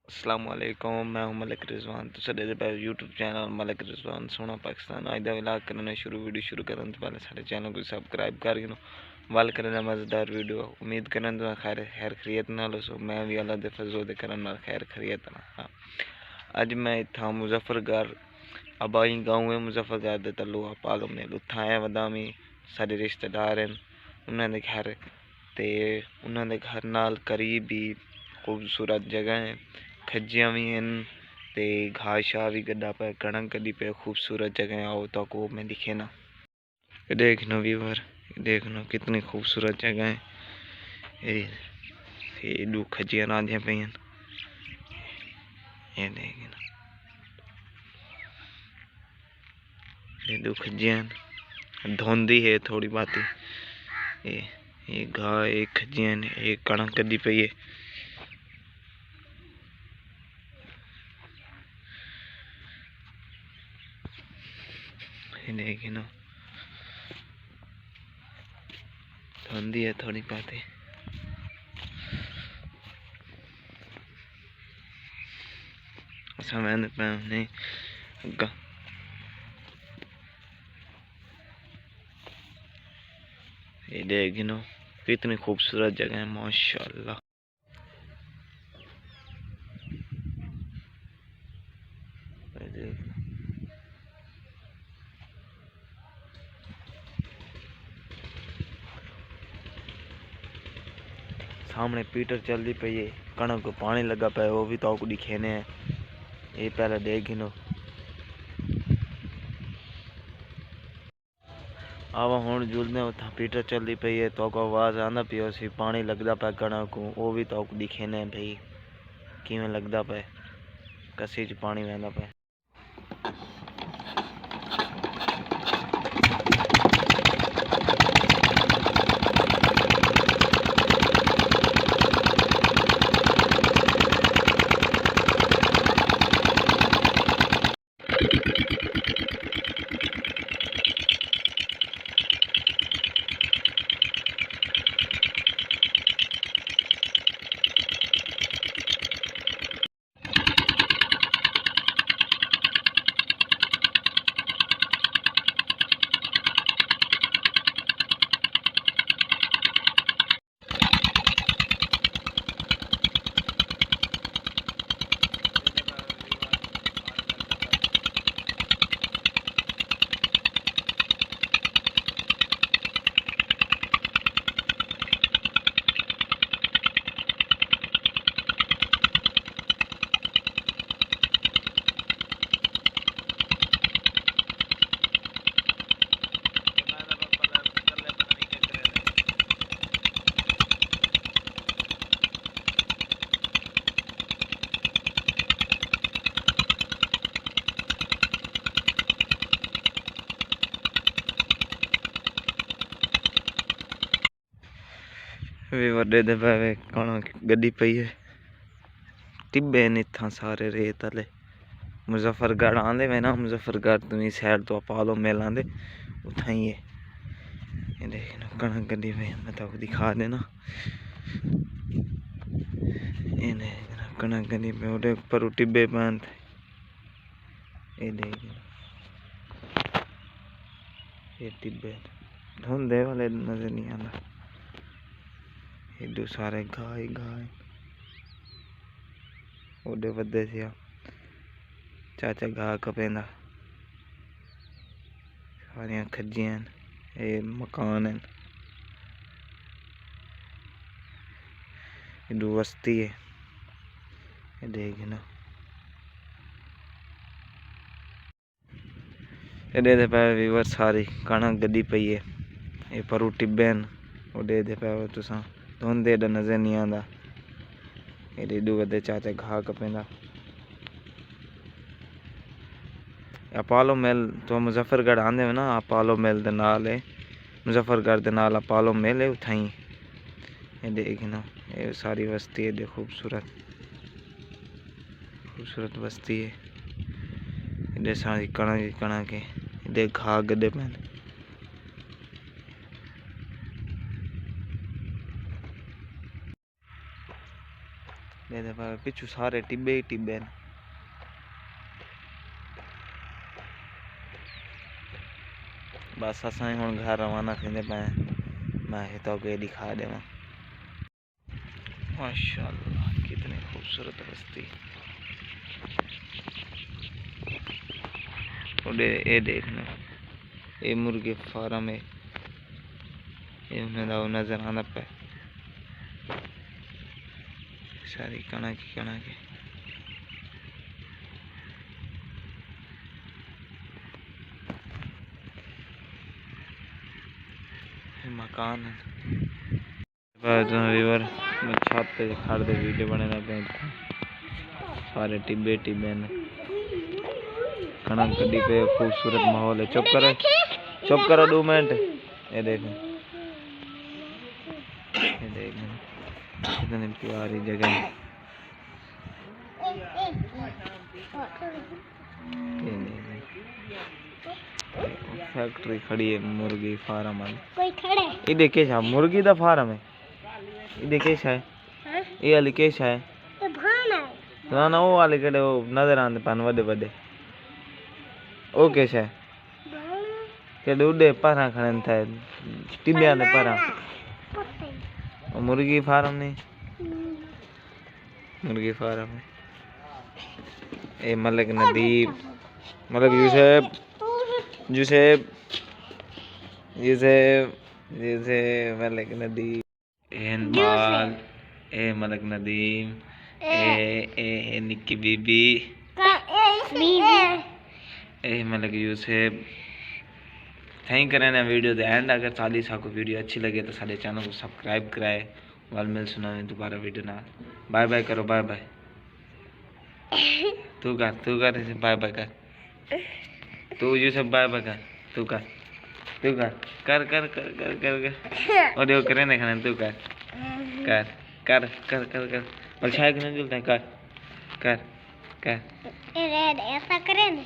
अस्सलाम वालेकुम, मैं हूं मलिक रिजवान। तो साडे यूट्यूब चैनल मलिक रिजवान सोना पाकिस्तान अज का व्लॉग करने वीडियो शुरू करने तो पहले साडे चैनल को सबसक्राइब कर वल करना मज़ेदार वीडियो। उम्मीद करना तो खैर खैरियत नाल हो। मैं भी अल्लाह दे फजल दे करम नाल खैर खैरियत ना। हाँ, अज मैं इत्थां मुजफ्फरगढ़ अबाई गाँव है मुजफ्फरगढ़ दे तल्लू पालो मेल उत्थां आया वदामी साडे रिश्तेदार हैं उन्होंने दे घर ते उन्होंने दे घर नाल करीब ही खूबसूरत जगह है, खज्जियां भी हैं ते घास शाह भी गड्ढा पे कणक गड्डी पे खूबसूरत जगह आओ तो को मैं दिखे ना। ये देखना व्यूवर, देखना कितनी खूबसूरत जगह है। ये दो खज्जियां रांधियां पे हैं, ये देखना ये दो खज्जियां धोंदी है थोड़ी बात। ये घास एक खज्जियां एक कणक गड्डी पे है। देखना धुंधी है थोड़ी बातें। मैंने पहने ये देखना कितनी खूबसूरत जगह है माशाल्लाह। सामने पीटर चलती पई है, कणक को पानी लगा पाया वो भी तो आपको दिखेने हैं। ये पहले देख गिनो आवा हूँ जुलने उथा पीटर चलती पई है तो आपको आवाज़ आना पियो सी पानी लगता पाया कणक को वो भी तो आपको दिखेने हैं भाई किमें लगता पाए कसी च पानी वहदा पाए। वे वड्डे दे पे कणक गड्डी पई है टिब्बे ने इत्थां सारे रेत आले मुजफ्फरगढ़ आंदे वे ना मुजफ्फरगढ़ तुम साइड तो पालो मेल आंदे उथा ही है। ये देखना कणक गड्डी पे मैं तो दिखा देना। ये देखना कणक गड्डी पे उधर ऊपर टिब्बे बांध। ये देखना ये टिब्बे धुंधे वाले नजर नहीं आता। ये दो सारे गाय गाय ओडे वड्डे से चाचा घा कपेंदा सारिया खज्जियां ये मकान है। ये दो बस्ती है। ये देखना ये पे व्यूवर सारी कणक गड्डी पई है। ये परू टिब्बे ओडे पे तुसा धुंध एडा नजर नहीं आता। ये दो वड्डे चाचा घा कपेंदा अपालो मेल तो मुजफ्फरगढ़ आंदे हो ना अपालो मेल दे नाल है मुजफ्फरगढ़ दे नाल अपालो मेल है उथा ही। ये देखना ये सारी बस्ती है खूबसूरत खूबसूरत बस्ती है। ये सारी कणक है ये घा गड्ढे पे पिछू सारे टिब्बे ही टिब्बे न। बस असां हुण घर रवाना थींदे पिया। मैं तोखे दिखा देवां। माशाअल्लाह कितनी खूबसूरत बस्ती। उधर ये देखना, ये मुर्गे फार्म है। ये उन्हें नजर आना पे सारी कणा की मकान है। रिवर छत पे खड़ दे वीडियो बनाना पे सारे टिब्बे टिब्बे ने कणक कड़ी पे खूबसूरत माहौल है। चुप करो 2 मिनट। ये देखो कितनी प्यारी जगह है। फैक्ट्री खड़ी है मुर्गी फार्म वाली। कोई खड़े ये देखे छा मुर्गी दा फार्म है। ये देखे छा ये वाली के छा है ना वो वाले केड़े वो नजर आंदे पान वडे वडे ओ के छा केड़े उडे परा खणन था टिब्बिया ने परा मुर्गी फार्म नहीं मुर्गी फार्म है। ए मलिक नदीम मलिक यूसुफ मलिक नदीम बाल ए मलिक नदीम ए निक्की बीबी ए मलिक यूसुफ। थैंक करना वीडियो दे एंड। अगर साली को वीडियो अच्छी लगे तो सारे चैनल को सब्सक्राइब कराए। वाल मिल सुना दोबारा वीडियो ना। बाय बाय करो बाय बाय। तू कर बाय बाय कर। तू यूसुफ बाय बाय कर। तू कर और देखो करे ना खाना। तू कर और शायद नहीं जुलता है। कर ऐसा करे ना।